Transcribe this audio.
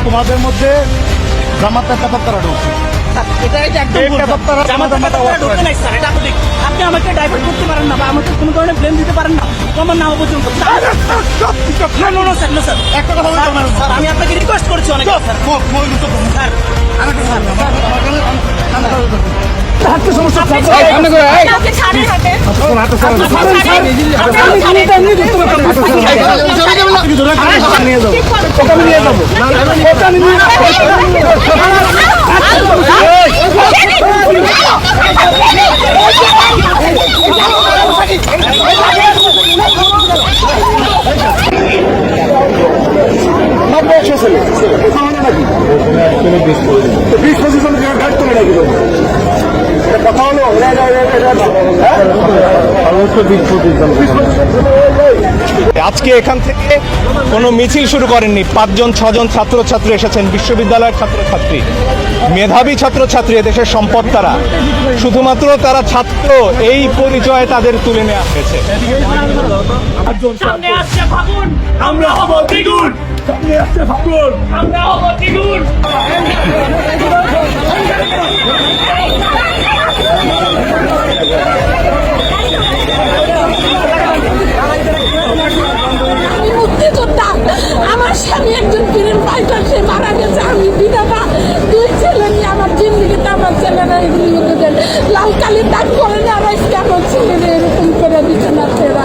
তোমাদের মধ্যে জামাতের কথা তারা ঢুকছে। আপনি আমাকে ডাইভার্ট করতে পারেন না বা আমাকে কোনো ধরনের ব্লেম দিতে পারেন না আমার নাম পর্যন্ত। স্যার আমি আপনাকে রিকোয়েস্ট করছি অনেক আজকে এখান থেকে কোনো মিছিল শুরু করেননি। 5-6জন ছাত্রছাত্রী এসেছেন, বিশ্ববিদ্যালয়ের ছাত্রছাত্রী, মেধাবী ছাত্রছাত্রী, এদেশের সম্পদ তারা। শুধুমাত্র তারা ছাত্র এই পরিচয় তাদের তুলে নেওয়া হয়েছে। সামনে আসছে ফাগুন, আমরা হব দ্বিগুণ। সামনে আসছে ফাগুন, আমরা হব দ্বিগুণ। আমার স্বামী একজন ফ্রিডম ফাইটার, সে মারা গেছে। আমি বিধবা, 2 ছেলে নিয়ে আমার জিন্দিগিতে আমার ছেলেরা লাল কালির দাগ করে না। আর কেন ছেলেরা এরকম করে দিচ্ছে না ছেলেরা